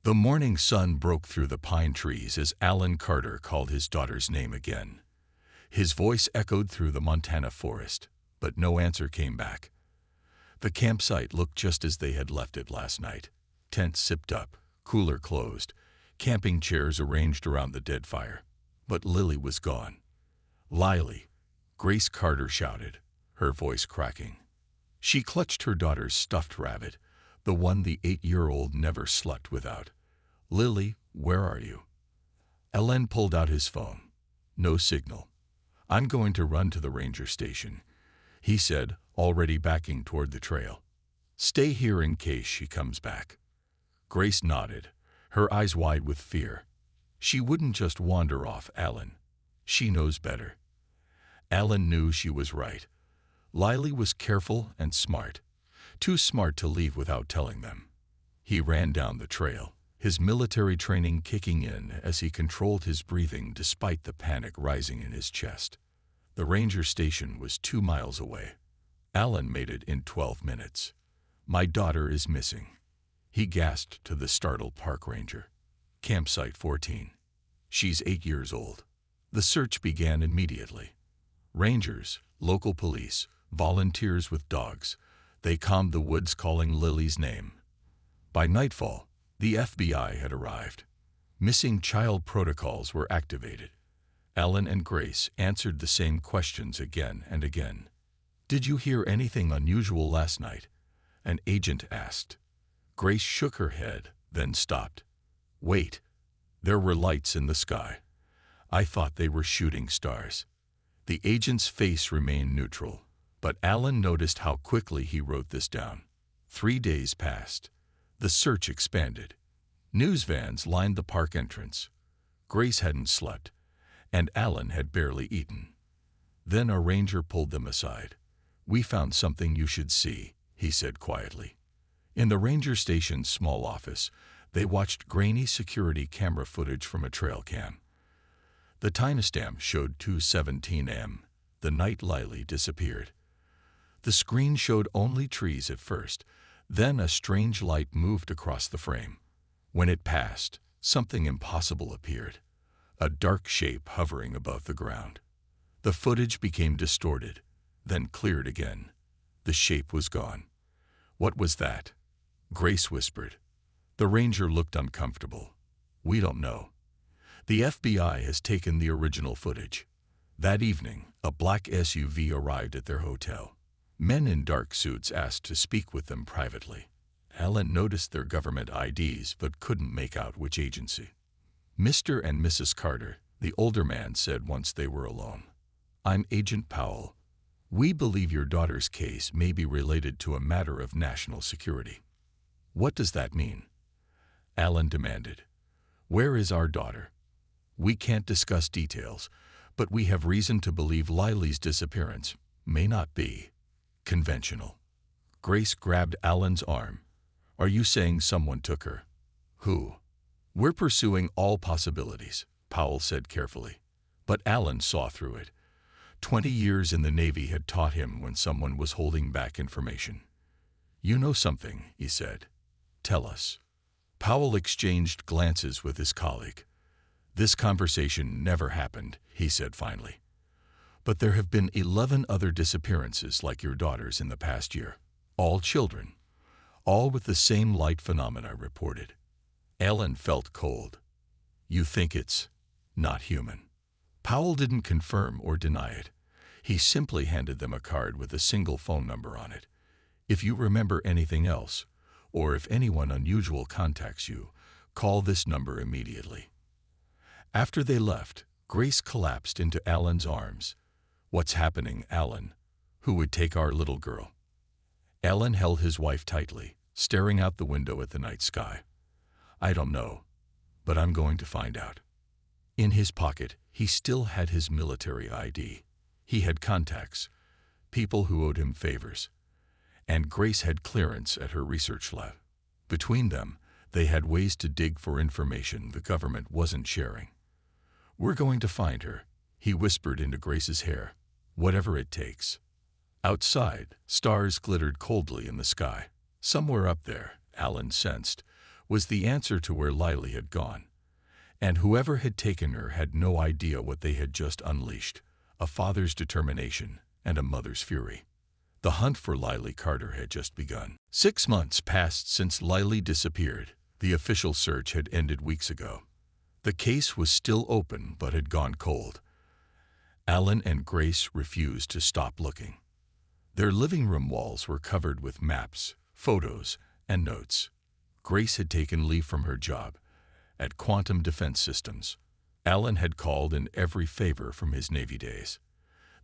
The morning sun broke through the pine trees as Alan Carter called his daughter's name again. His voice echoed through the Montana forest, but no answer came back. The campsite looked just as they had left it last night. Tents zipped up, cooler closed, camping chairs arranged around the dead fire. But Lily was gone. "Lily," Grace Carter shouted, her voice cracking. She clutched her daughter's stuffed rabbit, the one the 8-year-old never slept without. "Lily, where are you?" Alan pulled out his phone. No signal. "I'm going to run to the ranger station," he said, already backing toward the trail. "Stay here in case she comes back." Grace nodded, her eyes wide with fear. She wouldn't just wander off, Alan. She knows better. Alan knew she was right. Lily was careful and smart, too smart to leave without telling them. He ran down the trail, his military training kicking in as he controlled his breathing despite the panic rising in his chest. The ranger station was 2 miles away. Alan made it in 12 minutes. "My daughter is missing," he gasped to the startled park ranger. "Campsite 14. She's 8 years old." The search began immediately. Rangers, local police, volunteers with dogs, they combed the woods calling Lily's name. By nightfall, the FBI had arrived. Missing child protocols were activated. Alan and Grace answered the same questions again and again. "Did you hear anything unusual last night?" an agent asked. Grace shook her head, then stopped. "Wait, there were lights in the sky. I thought they were shooting stars." The agent's face remained neutral, but Alan noticed how quickly he wrote this down. 3 days passed. The search expanded. News vans lined the park entrance. Grace hadn't slept, and Alan had barely eaten. Then a ranger pulled them aside. "We found something you should see," he said quietly. In the ranger station's small office, they watched grainy security camera footage from a trail cam. The timestamp showed 2:17 a.m., the night Lily disappeared. The screen showed only trees at first, then a strange light moved across the frame. When it passed, something impossible appeared, a dark shape hovering above the ground. The footage became distorted, then cleared again. The shape was gone. "What was that?" Grace whispered. The ranger looked uncomfortable. "We don't know. The FBI has taken the original footage." That evening, a black SUV arrived at their hotel. Men in dark suits asked to speak with them privately. Alan noticed their government IDs but couldn't make out which agency. "Mr. and Mrs. Carter," the older man said once they were alone. "I'm Agent Powell. We believe your daughter's case may be related to a matter of national security." "What does that mean?" Alan demanded. "Where is our daughter?" "We can't discuss details, but we have reason to believe Lily's disappearance may not be conventional." Grace grabbed Alan's arm. "Are you saying someone took her?" "Who?" "We're pursuing all possibilities," Powell said carefully. But Alan saw through it. 20 years in the Navy had taught him when someone was holding back information. "You know something," he said. "Tell us." Powell exchanged glances with his colleague. "This conversation never happened," he said finally. "But there have been 11 other disappearances like your daughter's in the past year. All children. All with the same light phenomena reported." Alan felt cold. "You think it's not human?" Powell didn't confirm or deny it. He simply handed them a card with a single phone number on it. "If you remember anything else, or if anyone unusual contacts you, call this number immediately." After they left, Grace collapsed into Alan's arms. "What's happening, Alan? Who would take our little girl?" Alan held his wife tightly, staring out the window at the night sky. "I don't know, but I'm going to find out." In his pocket, he still had his military ID. He had contacts, people who owed him favors. And Grace had clearance at her research lab. Between them, they had ways to dig for information the government wasn't sharing. "We're going to find her," he whispered into Grace's hair. "Whatever it takes." Outside, stars glittered coldly in the sky. Somewhere up there, Alan sensed, was the answer to where Lily had gone. And whoever had taken her had no idea what they had just unleashed, a father's determination and a mother's fury. The hunt for Lily Carter had just begun. 6 months passed since Lily disappeared. The official search had ended weeks ago. The case was still open but had gone cold. Alan and Grace refused to stop looking. Their living room walls were covered with maps, photos, and notes. Grace had taken leave from her job at Quantum Defense Systems. Alan had called in every favor from his Navy days.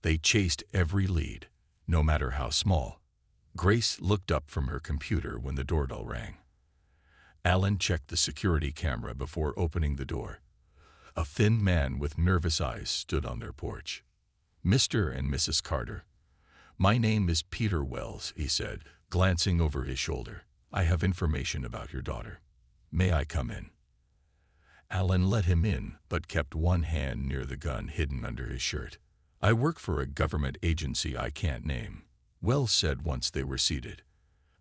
They chased every lead, no matter how small. Grace looked up from her computer when the doorbell rang. Alan checked the security camera before opening the door. A thin man with nervous eyes stood on their porch. "Mr. and Mrs. Carter, my name is Peter Wells," he said, glancing over his shoulder. "I have information about your daughter. May I come in?" Alan let him in, but kept one hand near the gun hidden under his shirt. "I work for a government agency I can't name," Wells said once they were seated.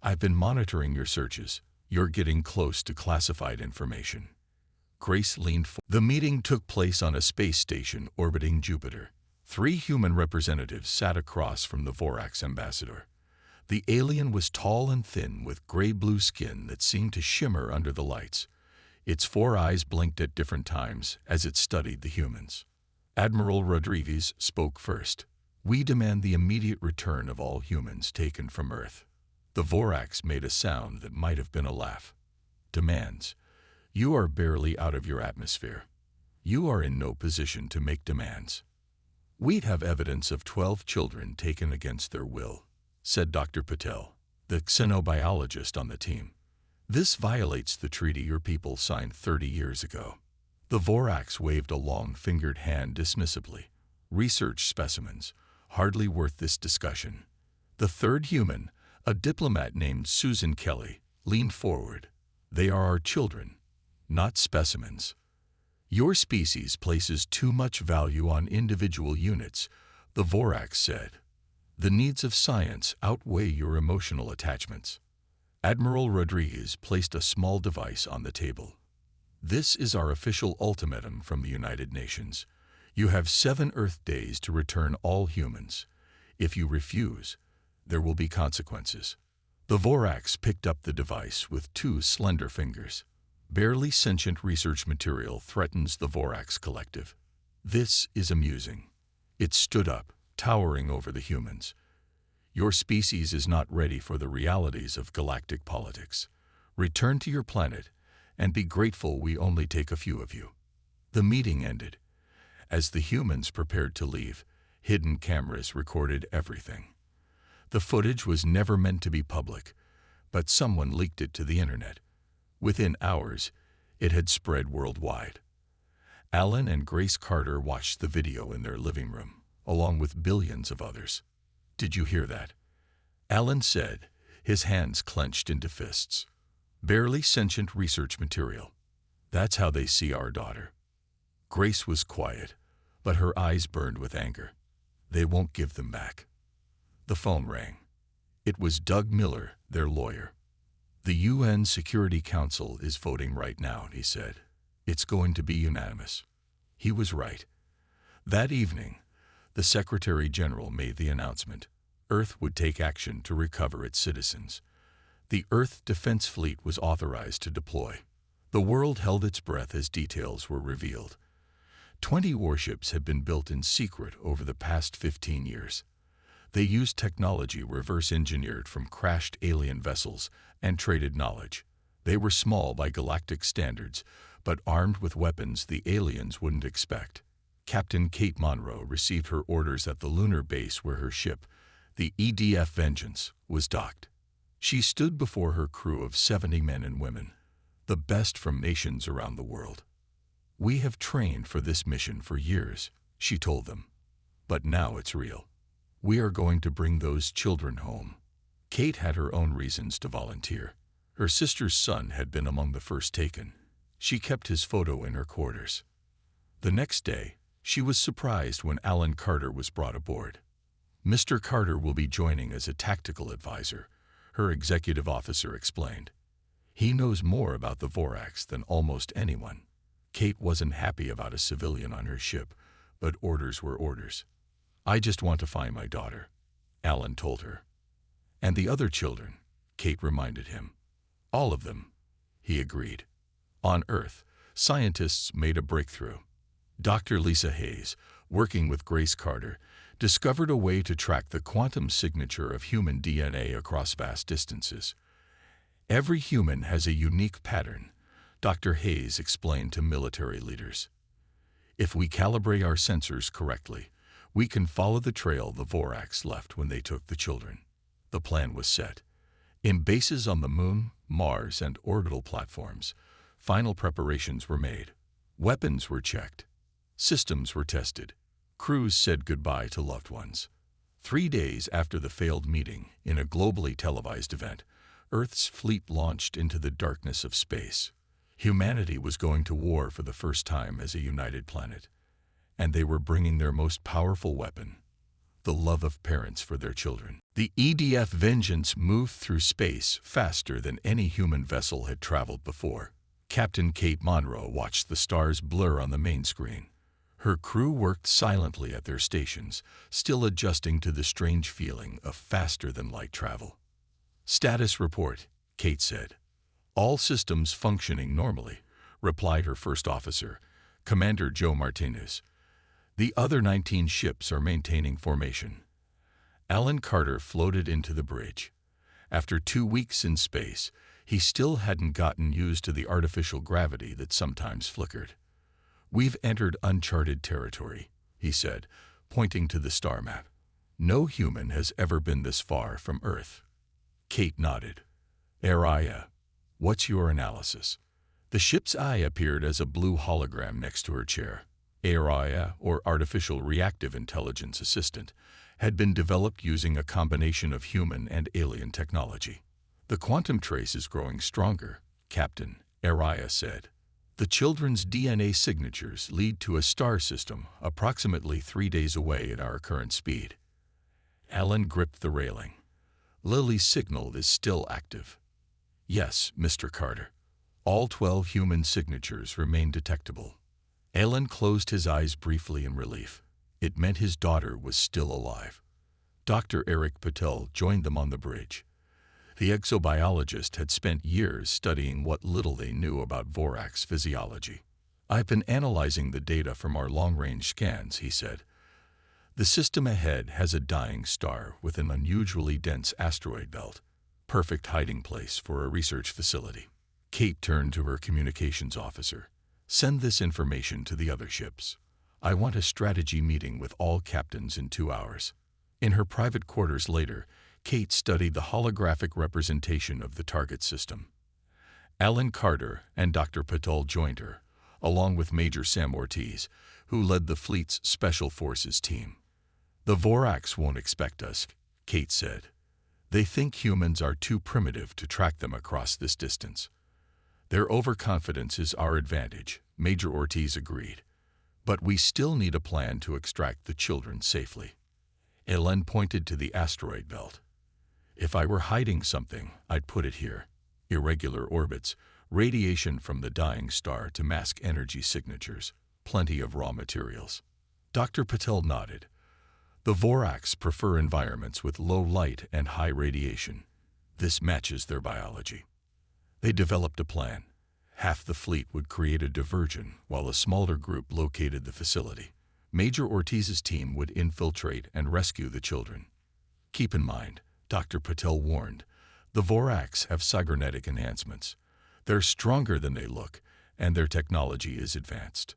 "I've been monitoring your searches. You're getting close to classified information." Grace leaned forward. The meeting took place on a space station orbiting Jupiter. 3 human representatives sat across from the Vorax ambassador. The alien was tall and thin with gray-blue skin that seemed to shimmer under the lights. Its 4 eyes blinked at different times as it studied the humans. Admiral Rodriguez spoke first. "We demand the immediate return of all humans taken from Earth." The Vorax made a sound that might have been a laugh. "Demands? You are barely out of your atmosphere. You are in no position to make demands." "We have evidence of 12 children taken against their will," said Dr. Patel, the xenobiologist on the team. "This violates the treaty your people signed 30 years ago." The Vorax waved a long-fingered hand dismissively. "Research specimens, hardly worth this discussion." The third human, a diplomat named Susan Kelly, leaned forward. "They are our children, not specimens. Your species places too much value on individual units," the Vorax said. "The needs of science outweigh your emotional attachments." Admiral Rodriguez placed a small device on the table. "This is our official ultimatum from the United Nations. You have 7 Earth days to return all humans. If you refuse, there will be consequences." The Vorax picked up the device with 2 slender fingers. Barely sentient research material threatens the Vorax collective. "This is amusing." It stood up, towering over the humans. "Your species is not ready for the realities of galactic politics. Return to your planet and be grateful we only take a few of you." The meeting ended. As the humans prepared to leave, hidden cameras recorded everything. The footage was never meant to be public, but someone leaked it to the internet. Within hours, it had spread worldwide. Alan and Grace Carter watched the video in their living room, along with billions of others. "Did you hear that?" Alan said, his hands clenched into fists. "Barely sentient research material. That's how they see our daughter." Grace was quiet, but her eyes burned with anger. "They won't give them back." The phone rang. It was Doug Miller, their lawyer. "The UN Security Council is voting right now," he said. "It's going to be unanimous." He was right. That evening, the Secretary General made the announcement. Earth would take action to recover its citizens. The Earth Defense Fleet was authorized to deploy. The world held its breath as details were revealed. 20 warships had been built in secret over the past 15 years. They used technology reverse-engineered from crashed alien vessels and traded knowledge. They were small by galactic standards, but armed with weapons the aliens wouldn't expect. Captain Kate Monroe received her orders at the lunar base where her ship, the EDF Vengeance, was docked. She stood before her crew of 70 men and women, the best from nations around the world. "We have trained for this mission for years," she told them. "But now it's real. We are going to bring those children home." Kate had her own reasons to volunteer. Her sister's son had been among the first taken. She kept his photo in her quarters. The next day, she was surprised when Alan Carter was brought aboard. "Mr. Carter will be joining as a tactical advisor," her executive officer explained. He knows more about the Vorax than almost anyone. Kate wasn't happy about a civilian on her ship, but orders were orders. I just want to find my daughter, Alan told her. And the other children, Kate reminded him. All of them, he agreed. On Earth, scientists made a breakthrough. Dr. Lisa Hayes, working with Grace Carter, discovered a way to track the quantum signature of human DNA across vast distances. Every human has a unique pattern, Dr. Hayes explained to military leaders. If we calibrate our sensors correctly, we can follow the trail the Vorax left when they took the children. The plan was set. In bases on the Moon, Mars, and orbital platforms, final preparations were made. Weapons were checked. Systems were tested. Crews said goodbye to loved ones. 3 days after the failed meeting, in a globally televised event, Earth's fleet launched into the darkness of space. Humanity was going to war for the first time as a united planet, and they were bringing their most powerful weapon, the love of parents for their children. The EDF Vengeance moved through space faster than any human vessel had traveled before. Captain Kate Monroe watched the stars blur on the main screen. Her crew worked silently at their stations, still adjusting to the strange feeling of faster-than-light travel. "Status report," Kate said. "All systems functioning normally," replied her first officer, Commander Joe Martinez. "The other 19 ships are maintaining formation." Alan Carter floated into the bridge. After 2 weeks in space, he still hadn't gotten used to the artificial gravity that sometimes flickered. "We've entered uncharted territory," he said, pointing to the star map. "No human has ever been this far from Earth." Kate nodded. "Araya, what's your analysis?" The ship's eye appeared as a blue hologram next to her chair. Araya, or Artificial Reactive Intelligence Assistant, had been developed using a combination of human and alien technology. "The quantum trace is growing stronger," Captain Araya said. "The children's DNA signatures lead to a star system approximately 3 days away at our current speed." Alan gripped the railing. "Lily's signal is still active." "Yes, Mr. Carter. All 12 human signatures remain detectable." Alan closed his eyes briefly in relief. It meant his daughter was still alive. Dr. Eric Patel joined them on the bridge. The exobiologist had spent years studying what little they knew about Vorax physiology. "I've been analyzing the data from our long-range scans," he said. "The system ahead has a dying star with an unusually dense asteroid belt. Perfect hiding place for a research facility." Kate turned to her communications officer. "Send this information to the other ships. I want a strategy meeting with all captains in 2 hours." In her private quarters later, Kate studied the holographic representation of the target system. Alan Carter and Dr. Patel joined her, along with Major Sam Ortiz, who led the fleet's Special Forces team. "The Vorax won't expect us," Kate said. "They think humans are too primitive to track them across this distance." "Their overconfidence is our advantage," Major Ortiz agreed. "But we still need a plan to extract the children safely." Ellen pointed to the asteroid belt. "If I were hiding something, I'd put it here. Irregular orbits, radiation from the dying star to mask energy signatures, plenty of raw materials." Dr. Patel nodded. "The Vorax prefer environments with low light and high radiation. This matches their biology." They developed a plan. Half the fleet would create a diversion while a smaller group located the facility. Major Ortiz's team would infiltrate and rescue the children. "Keep in mind," Dr. Patel warned, "the Vorax have cybernetic enhancements. They're stronger than they look, and their technology is advanced."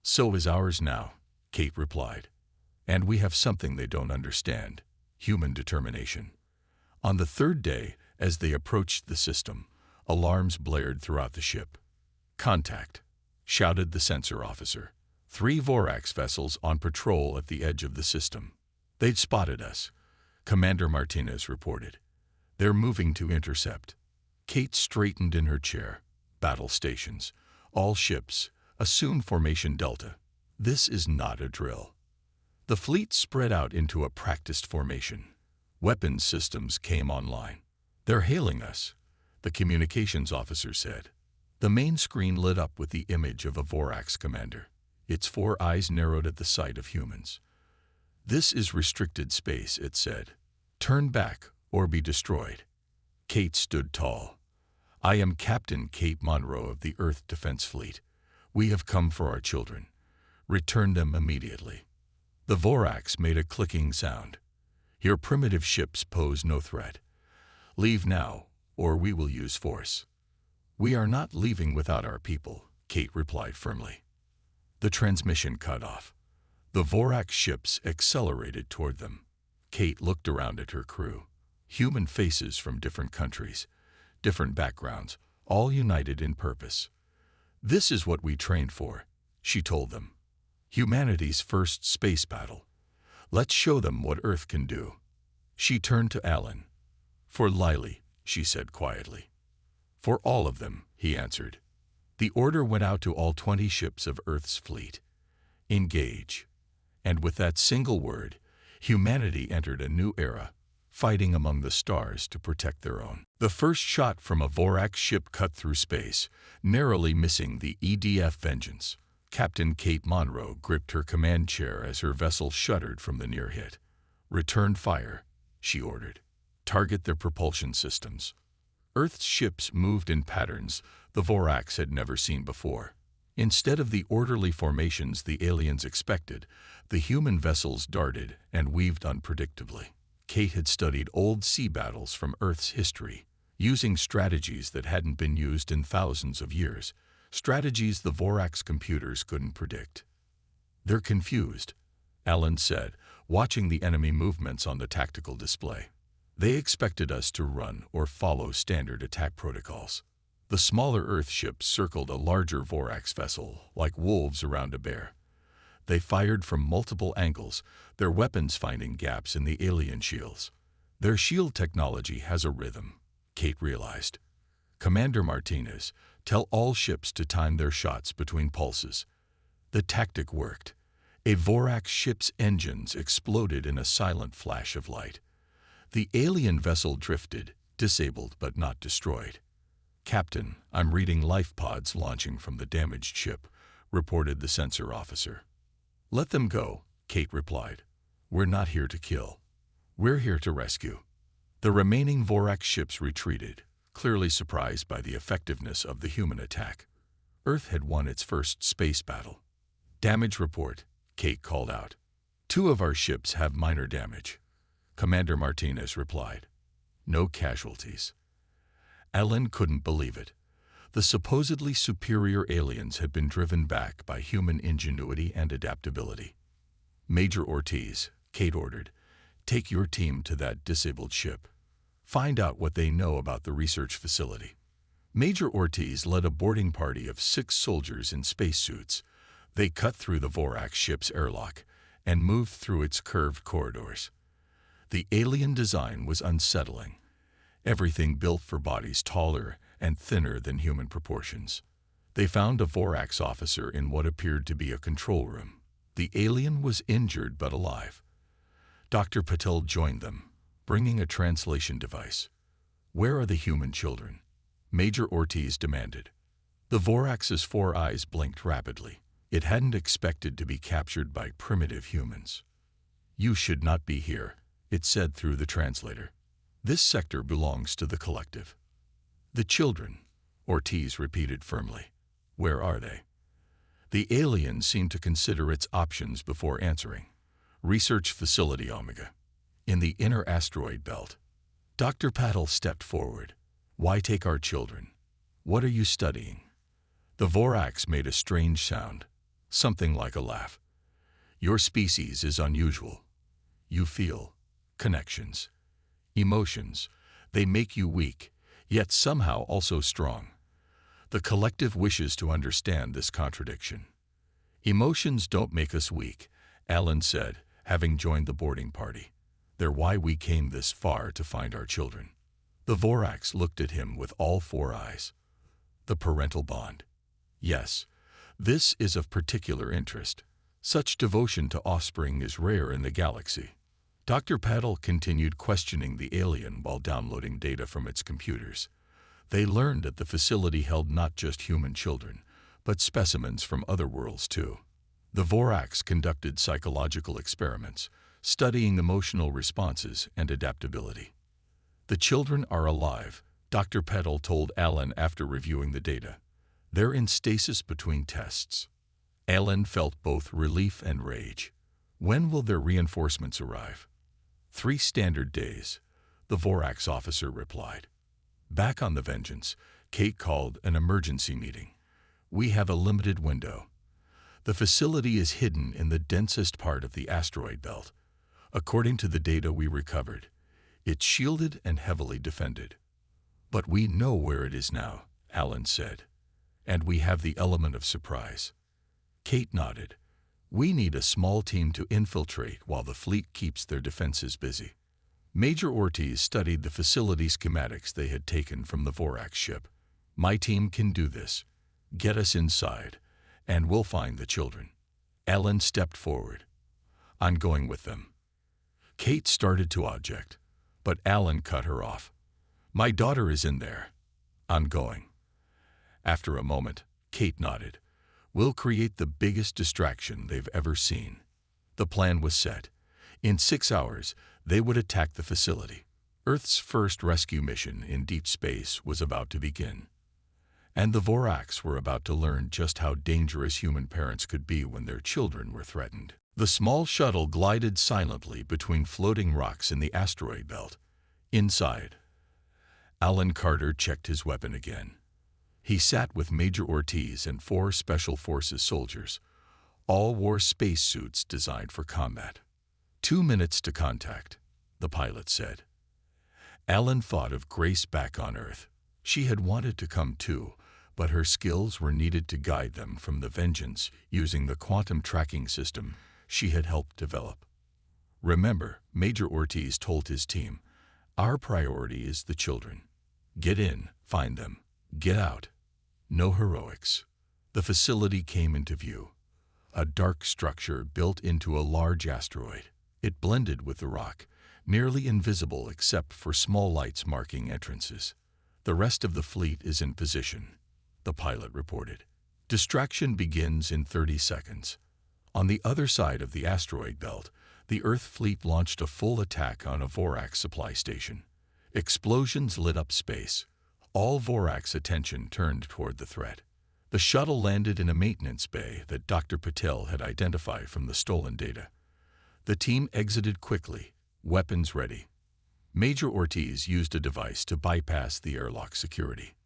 "So is ours now," Kate replied. "And we have something they don't understand: human determination." On the 3rd day, as they approached the system, alarms blared throughout the ship. "Contact," shouted the sensor officer. 3 Vorax vessels on patrol at the edge of the system. "They'd spotted us," Commander Martinez reported. "They're moving to intercept." Kate straightened in her chair. "Battle stations. All ships. Assume formation Delta. This is not a drill." The fleet spread out into a practiced formation. Weapons systems came online. "They're hailing us." the communications officer said. The main screen lit up with the image of a Vorax commander. Its 4 eyes narrowed at the sight of humans. "This is restricted space," it said. "Turn back or be destroyed." Kate stood tall. "I am Captain Kate Monroe of the Earth Defense Fleet. We have come for our children. Return them immediately." The Vorax made a clicking sound. "Your primitive ships pose no threat. Leave now, or we will use force." "We are not leaving without our people," Kate replied firmly. The transmission cut off. The Vorax ships accelerated toward them. Kate looked around at her crew. Human faces from different countries, different backgrounds, all united in purpose. "This is what we trained for," she told them. "Humanity's first space battle. Let's show them what Earth can do." She turned to Alan. "For Lily," she said quietly. "For all of them," he answered. The order went out to all 20 ships of Earth's fleet. Engage. And with that single word, humanity entered a new era, fighting among the stars to protect their own. The first shot from a Vorax ship cut through space, narrowly missing the EDF Vengeance. Captain Kate Monroe gripped her command chair as her vessel shuddered from the near hit. "Return fire," she ordered. "Target their propulsion systems." Earth's ships moved in patterns the Vorax had never seen before. Instead of the orderly formations the aliens expected, the human vessels darted and weaved unpredictably. Kate had studied old sea battles from Earth's history, using strategies that hadn't been used in thousands of years, strategies the Vorax computers couldn't predict. "They're confused," Alan said, watching the enemy movements on the tactical display. "They expected us to run or follow standard attack protocols." The smaller Earth ships circled a larger Vorax vessel, like wolves around a bear. They fired from multiple angles, their weapons finding gaps in the alien shields. "Their shield technology has a rhythm," Kate realized. "Commander Martinez, tell all ships to time their shots between pulses." The tactic worked. A Vorax ship's engines exploded in a silent flash of light. The alien vessel drifted, disabled but not destroyed. "Captain, I'm reading life pods launching from the damaged ship," reported the sensor officer. "Let them go," Kate replied. "We're not here to kill. We're here to rescue." The remaining Vorax ships retreated, clearly surprised by the effectiveness of the human attack. Earth had won its first space battle. "Damage report," Kate called out. "2 of our ships have minor damage," Commander Martinez replied. "No casualties." Alan couldn't believe it. The supposedly superior aliens had been driven back by human ingenuity and adaptability. "Major Ortiz," Kate ordered, "take your team to that disabled ship. Find out what they know about the research facility." Major Ortiz led a boarding party of 6 soldiers in spacesuits. They cut through the Vorax ship's airlock and moved through its curved corridors. The alien design was unsettling. Everything built for bodies taller and thinner than human proportions. They found a Vorax officer in what appeared to be a control room. The alien was injured but alive. Dr. Patel joined them, bringing a translation device. "Where are the human children?" Major Ortiz demanded. The Vorax's 4 eyes blinked rapidly. It hadn't expected to be captured by primitive humans. "You should not be here," it said through the translator. "This sector belongs to the collective." "The children," Ortiz repeated firmly. "Where are they?" The alien seemed to consider its options before answering. "Research Facility Omega, in the inner asteroid belt." Dr. Patel stepped forward. "Why take our children? What are you studying?" The Vorax made a strange sound, something like a laugh. "Your species is unusual. You feel connections, emotions. They make you weak, yet somehow also strong. The collective wishes to understand this contradiction." "Emotions don't make us weak," Alan said, having joined the boarding party. "They're why we came this far to find our children." The Vorax looked at him with all 4 eyes. "The parental bond. Yes, this is of particular interest. Such devotion to offspring is rare in the galaxy." Dr. Patel continued questioning the alien while downloading data from its computers. They learned that the facility held not just human children, but specimens from other worlds too. The Vorax conducted psychological experiments, studying emotional responses and adaptability. The children are alive, Dr. Petal told Alan after reviewing the data. They're in stasis between tests. Alan felt both relief and rage. When will their reinforcements arrive? 3 standard days, the Vorax officer replied. Back on the Vengeance, Kate called an emergency meeting. We have a limited window. The facility is hidden in the densest part of the asteroid belt. According to the data we recovered, it's shielded and heavily defended. But we know where it is now, Alan said. And we have the element of surprise. Kate nodded. We need a small team to infiltrate while the fleet keeps their defenses busy. Major Ortiz studied the facility schematics they had taken from the Vorax ship. My team can do this. Get us inside, and we'll find the children. Alan stepped forward. I'm going with them. Kate started to object, but Alan cut her off. My daughter is in there. I'm going. After a moment, Kate nodded. We'll create the biggest distraction they've ever seen. The plan was set. In 6 hours, they would attack the facility. Earth's first rescue mission in deep space was about to begin. And the Vorax were about to learn just how dangerous human parents could be when their children were threatened. The small shuttle glided silently between floating rocks in the asteroid belt. Inside, Alan Carter checked his weapon again. He sat with Major Ortiz and 4 Special Forces soldiers. All wore spacesuits designed for combat. 2 minutes to contact, the pilot said. Alan thought of Grace back on Earth. She had wanted to come too, but her skills were needed to guide them from the Vengeance using the quantum tracking system she had helped develop. Remember, Major Ortiz told his team, our priority is the children. Get in, find them, get out. No heroics. The facility came into view. A dark structure built into a large asteroid. It blended with the rock, nearly invisible except for small lights marking entrances. The rest of the fleet is in position, the pilot reported. Distraction begins in 30 seconds. On the other side of the asteroid belt, the Earth fleet launched a full attack on a Vorax supply station. Explosions lit up space. All Vorax attention turned toward the threat. The shuttle landed in a maintenance bay that Dr. Patel had identified from the stolen data. The team exited quickly, weapons ready. Major Ortiz used a device to bypass the airlock security.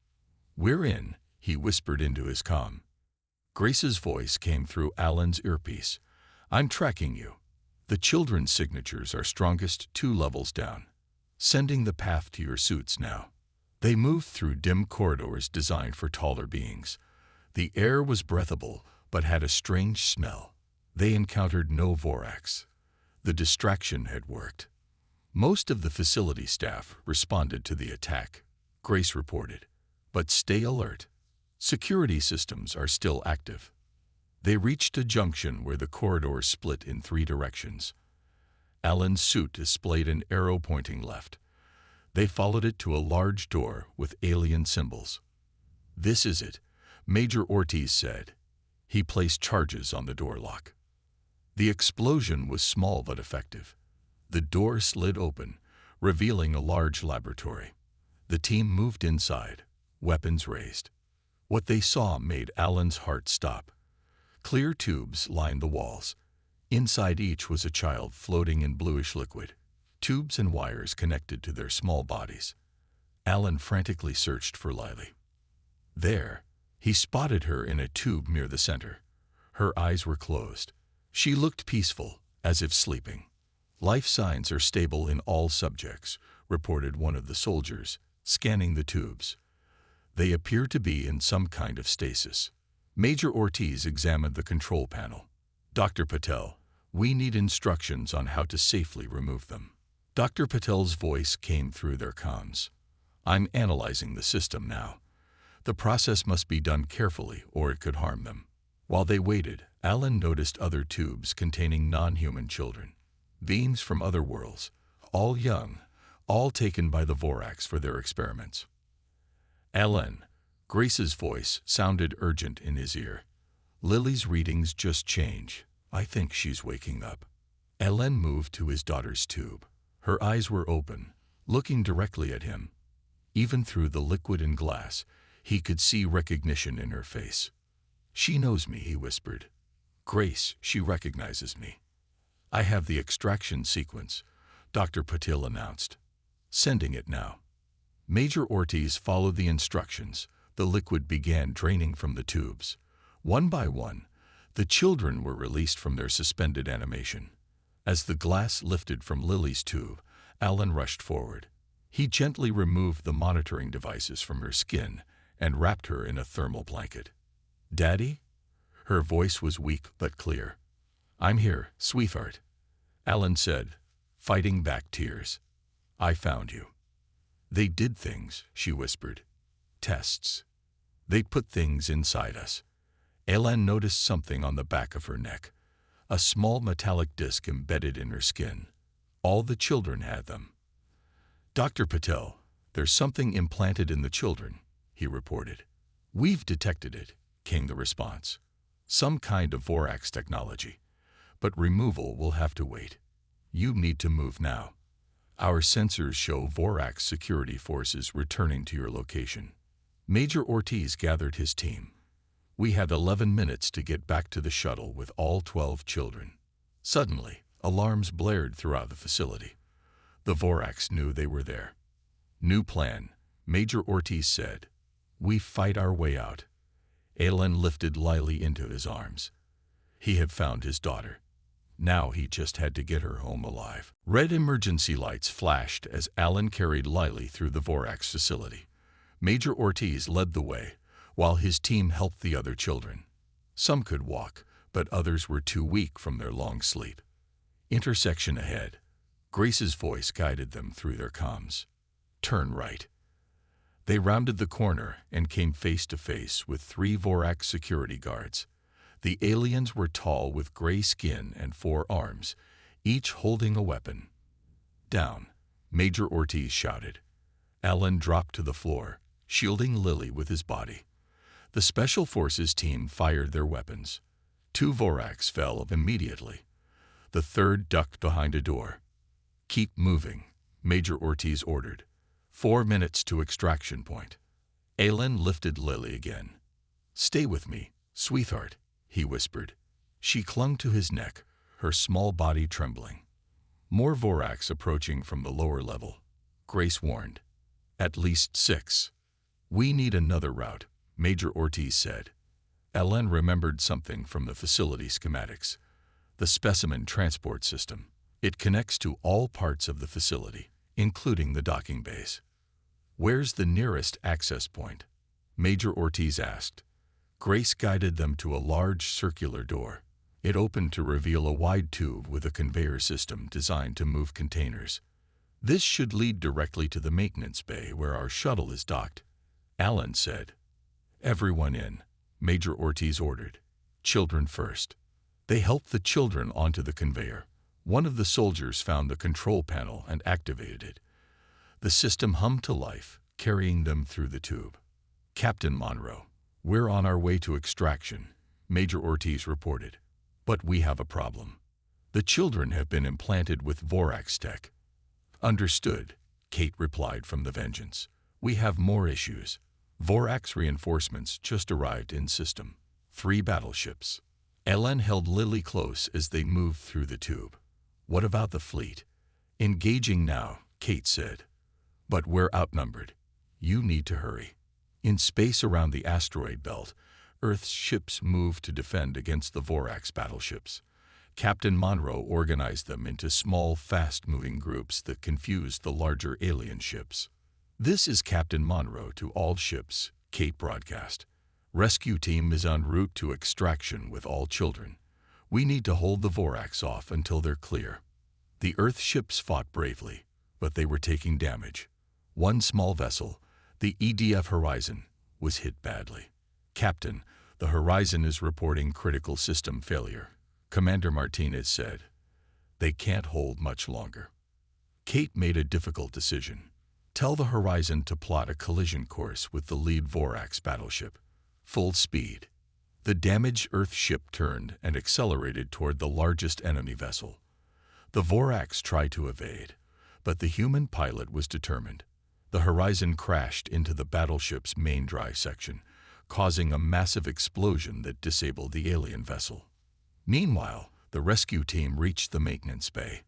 We're in, he whispered into his comm. Grace's voice came through Alan's earpiece. I'm tracking you. The children's signatures are strongest 2 levels down. Sending the path to your suits now. They moved through dim corridors designed for taller beings. The air was breathable, but had a strange smell. They encountered no Vorax. The distraction had worked. Most of the facility staff responded to the attack, Grace reported. But stay alert. Security systems are still active. They reached a junction where the corridor split in 3 directions. Alan's suit displayed an arrow pointing left. They followed it to a large door with alien symbols. This is it, Major Ortiz said. He placed charges on the door lock. The explosion was small but effective. The door slid open, revealing a large laboratory. The team moved inside, weapons raised. What they saw made Alan's heart stop. Clear tubes lined the walls. Inside each was a child floating in bluish liquid. Tubes and wires connected to their small bodies. Alan frantically searched for Lily. There, he spotted her in a tube near the center. Her eyes were closed. She looked peaceful, as if sleeping. Life signs are stable in all subjects, reported one of the soldiers, scanning the tubes. They appear to be in some kind of stasis. Major Ortiz examined the control panel. Dr. Patel, we need instructions on how to safely remove them. Dr. Patel's voice came through their comms. I'm analyzing the system now. The process must be done carefully or it could harm them. While they waited, Alan noticed other tubes containing non-human children. Beings from other worlds, all young, all taken by the Vorax for their experiments. Ellen. Grace's voice sounded urgent in his ear. Lily's readings just change. I think she's waking up. Ellen moved to his daughter's tube. Her eyes were open, looking directly at him. Even through the liquid and glass, he could see recognition in her face. She knows me, he whispered. Grace, she recognizes me. I have the extraction sequence, Dr. Patil announced. Sending it now. Major Ortiz followed the instructions. The liquid began draining from the tubes. One by one, the children were released from their suspended animation. As the glass lifted from Lily's tube, Alan rushed forward. He gently removed the monitoring devices from her skin and wrapped her in a thermal blanket. Daddy? Her voice was weak but clear. I'm here, sweetheart, Alan said, fighting back tears. I found you. They did things, she whispered. Tests. They put things inside us. Alan noticed something on the back of her neck, a small metallic disc embedded in her skin. All the children had them. Dr. Patel, there's something implanted in the children, he reported. We've detected it, came the response. Some kind of Vorax technology, but removal will have to wait. You need to move now. Our sensors show Vorax security forces returning to your location. Major Ortiz gathered his team. We had 11 minutes to get back to the shuttle with all 12 children. Suddenly, alarms blared throughout the facility. The Vorax knew they were there. New plan, Major Ortiz said. We fight our way out. Alan lifted Lily into his arms. He had found his daughter. Now he just had to get her home alive. Red emergency lights flashed as Alan carried Lily through the Vorax facility. Major Ortiz led the way, while his team helped the other children. Some could walk, but others were too weak from their long sleep. Intersection ahead. Grace's voice guided them through their comms. Turn right. They rounded the corner and came face to face with 3 Vorax security guards. The aliens were tall with gray skin and 4 arms, each holding a weapon. Down, Major Ortiz shouted. Alan dropped to the floor, shielding Lily with his body. The Special Forces team fired their weapons. 2 Vorax fell immediately. The third ducked behind a door. Keep moving, Major Ortiz ordered. 4 minutes to extraction point. Alan lifted Lily again. Stay with me, sweetheart, he whispered. She clung to his neck, her small body trembling. More Vorax approaching from the lower level. Grace warned. At least 6. We need another route, Major Ortiz said. Alan remembered something from the facility schematics. The specimen transport system. It connects to all parts of the facility, including the docking bays. Where's the nearest access point? Major Ortiz asked. Grace guided them to a large circular door. It opened to reveal a wide tube with a conveyor system designed to move containers. This should lead directly to the maintenance bay where our shuttle is docked, Alan said. Everyone in, Major Ortiz ordered. Children first. They helped the children onto the conveyor. One of the soldiers found the control panel and activated it. The system hummed to life, carrying them through the tube. Captain Monroe, we're on our way to extraction, Major Ortiz reported. But we have a problem. The children have been implanted with Vorax tech. Understood, Kate replied from the Vengeance. We have more issues. Vorax reinforcements just arrived in system. 3 battleships. Ellen held Lily close as they moved through the tube. What about the fleet? Engaging now, Kate said. But we're outnumbered. You need to hurry. In space around the asteroid belt, Earth's ships moved to defend against the Vorax battleships. Captain Monroe organized them into small, fast-moving groups that confused the larger alien ships. This is Captain Monroe to all ships, Kate broadcast. Rescue team is en route to extraction with all children. We need to hold the Vorax off until they're clear. The Earth ships fought bravely, but they were taking damage. One small vessel, the EDF Horizon, was hit badly. Captain, the Horizon is reporting critical system failure, Commander Martinez said. They can't hold much longer. Kate made a difficult decision. Tell the Horizon to plot a collision course with the lead Vorax battleship. Full speed. The damaged Earth ship turned and accelerated toward the largest enemy vessel. The Vorax tried to evade, but the human pilot was determined. The Horizon crashed into the battleship's main drive section, causing a massive explosion that disabled the alien vessel. Meanwhile, the rescue team reached the maintenance bay.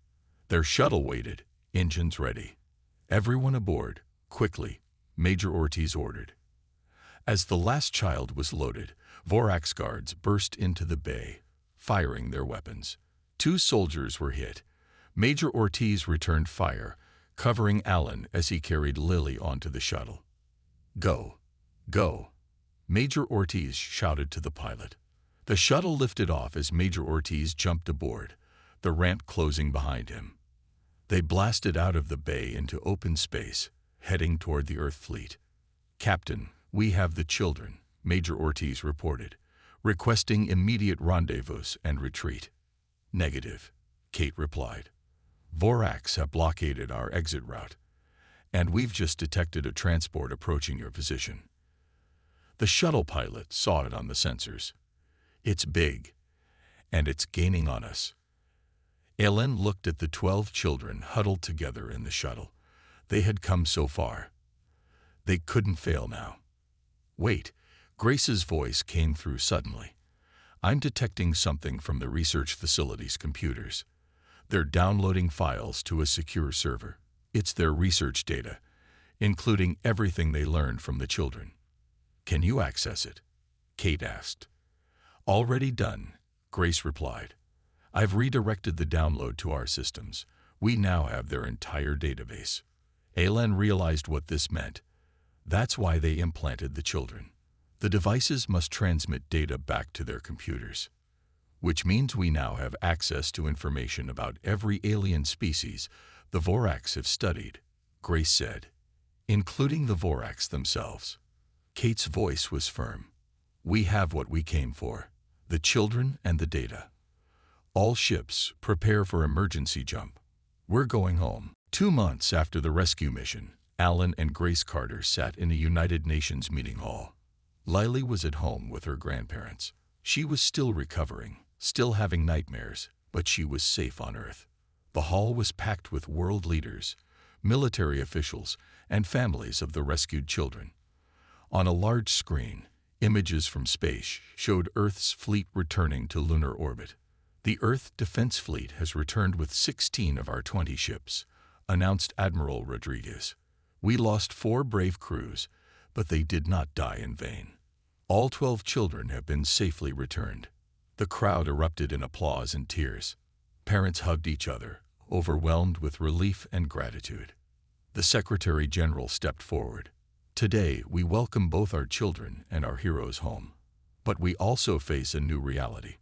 Their shuttle waited, engines ready. "Everyone aboard, quickly," Major Ortiz ordered. As the last child was loaded, Vorax guards burst into the bay, firing their weapons. 2 soldiers were hit. Major Ortiz returned fire, covering Alan as he carried Lily onto the shuttle. "Go, go," Major Ortiz shouted to the pilot. The shuttle lifted off as Major Ortiz jumped aboard, the ramp closing behind him. They blasted out of the bay into open space, heading toward the Earth fleet. "Captain, we have the children," Major Ortiz reported, requesting immediate rendezvous and retreat. "Negative," Kate replied. "Vorax have blockaded our exit route, and we've just detected a transport approaching your position." The shuttle pilot saw it on the sensors. "It's big, and it's gaining on us." Ellen looked at the 12 children huddled together in the shuttle. They had come so far. They couldn't fail now. "Wait," Grace's voice came through suddenly. "I'm detecting something from the research facility's computers. They're downloading files to a secure server. It's their research data, including everything they learned from the children." "Can you access it?" Kate asked. "Already done," Grace replied. "I've redirected the download to our systems. We now have their entire database." Alen realized what this meant. That's why they implanted the children. The devices must transmit data back to their computers, which means we now have access to information about every alien species the Vorax have studied, Grace said, including the Vorax themselves. Kate's voice was firm. "We have what we came for, the children and the data. All ships, prepare for emergency jump. We're going home." 2 months after the rescue mission, Alan and Grace Carter sat in a United Nations meeting hall. Lily was at home with her grandparents. She was still recovering, still having nightmares, but she was safe on Earth. The hall was packed with world leaders, military officials, and families of the rescued children. On a large screen, images from space showed Earth's fleet returning to lunar orbit. "The Earth Defense Fleet has returned with 16 of our 20 ships," announced Admiral Rodriguez. "We lost 4 brave crews, but they did not die in vain. All 12 children have been safely returned." The crowd erupted in applause and tears. Parents hugged each other, overwhelmed with relief and gratitude. The Secretary General stepped forward. "Today, we welcome both our children and our heroes home. But we also face a new reality.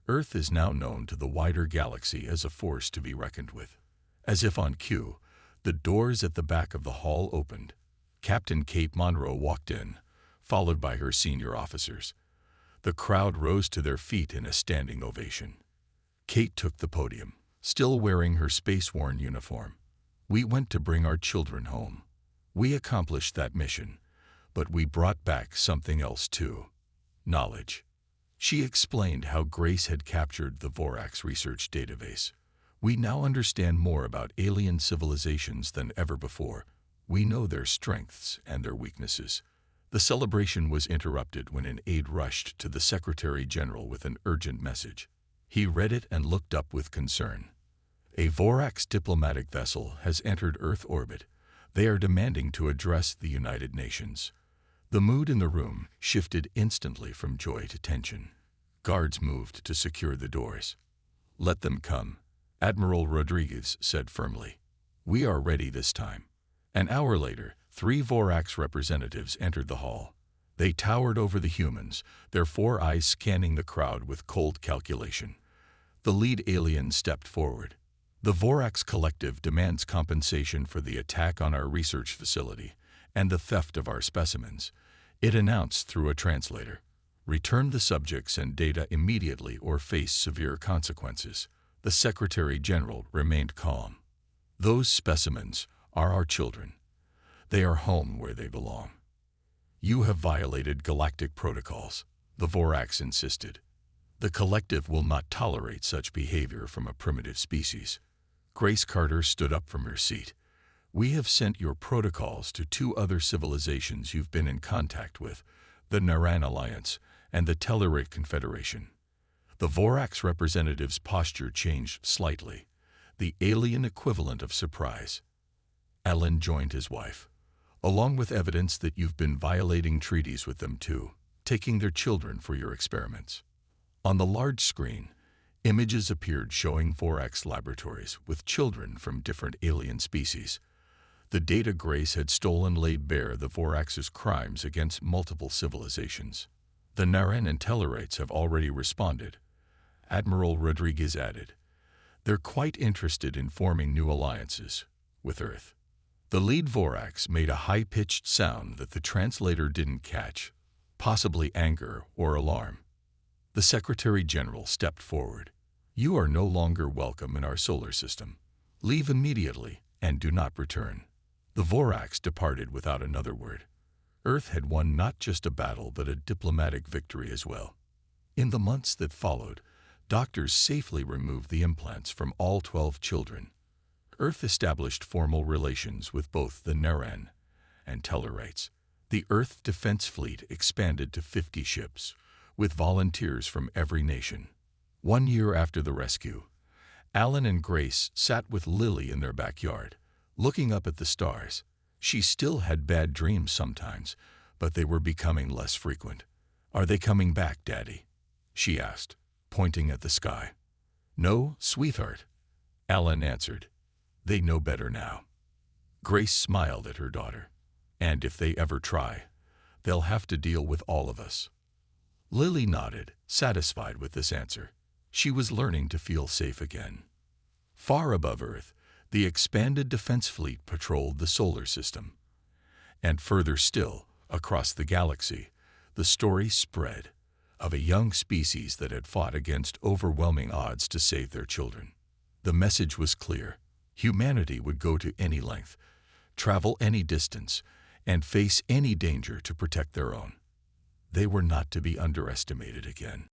Earth is now known to the wider galaxy as a force to be reckoned with." As if on cue, the doors at the back of the hall opened. Captain Kate Monroe walked in, followed by her senior officers. The crowd rose to their feet in a standing ovation. Kate took the podium, still wearing her space-worn uniform. "We went to bring our children home. We accomplished that mission, but we brought back something else too: knowledge." She explained how Grace had captured the Vorax research database. "We now understand more about alien civilizations than ever before. We know their strengths and their weaknesses." The celebration was interrupted when an aide rushed to the Secretary General with an urgent message. He read it and looked up with concern. "A Vorax diplomatic vessel has entered Earth orbit. They are demanding to address the United Nations." The mood in the room shifted instantly from joy to tension. Guards moved to secure the doors. "Let them come," Admiral Rodriguez said firmly. "We are ready this time." An hour later, 3 Vorax representatives entered the hall. They towered over the humans, their 4 eyes scanning the crowd with cold calculation. The lead alien stepped forward. "The Vorax Collective demands compensation for the attack on our research facility and the theft of our specimens," it announced through a translator. "Return the subjects and data immediately or face severe consequences." The Secretary General remained calm. "Those specimens are our children. They are home where they belong. You have violated galactic protocols, the Vorax insisted. The collective will not tolerate such behavior from a primitive species. Grace Carter stood up from her seat. We have sent your protocols to 2 other civilizations you've been in contact with, the Naran Alliance and the Tellurite Confederation. The Vorax representative's posture changed slightly, the alien equivalent of surprise. Alan joined his wife, along with evidence that you've been violating treaties with them too, taking their children for your experiments. On the large screen, images appeared showing Vorax laboratories with children from different alien species. The data Grace had stolen laid bare the Vorax's crimes against multiple civilizations. The Naran and Tellurites have already responded, Admiral Rodriguez added. They're quite interested in forming new alliances with Earth. The lead Vorax made a high-pitched sound that the translator didn't catch, possibly anger or alarm. The Secretary General stepped forward. You are no longer welcome in our solar system. Leave immediately and do not return. The Vorax departed without another word. Earth had won not just a battle but a diplomatic victory as well. In the months that followed, doctors safely removed the implants from all 12 children. Earth established formal relations with both the Naran and Tellurites. The Earth Defense Fleet expanded to 50 ships, with volunteers from every nation. 1 year after the rescue, Alan and Grace sat with Lily in their backyard, looking up at the stars. She still had bad dreams sometimes, but they were becoming less frequent. Are they coming back, Daddy? She asked, pointing at the sky. No, sweetheart, Alan answered. They know better now. Grace smiled at her daughter. And if they ever try, they'll have to deal with all of us. Lily nodded, satisfied with this answer. She was learning to feel safe again. Far above Earth, the expanded defense fleet patrolled the solar system. And further still, across the galaxy, the story spread of a young species that had fought against overwhelming odds to save their children. The message was clear. Humanity would go to any length, travel any distance, and face any danger to protect their own. They were not to be underestimated again.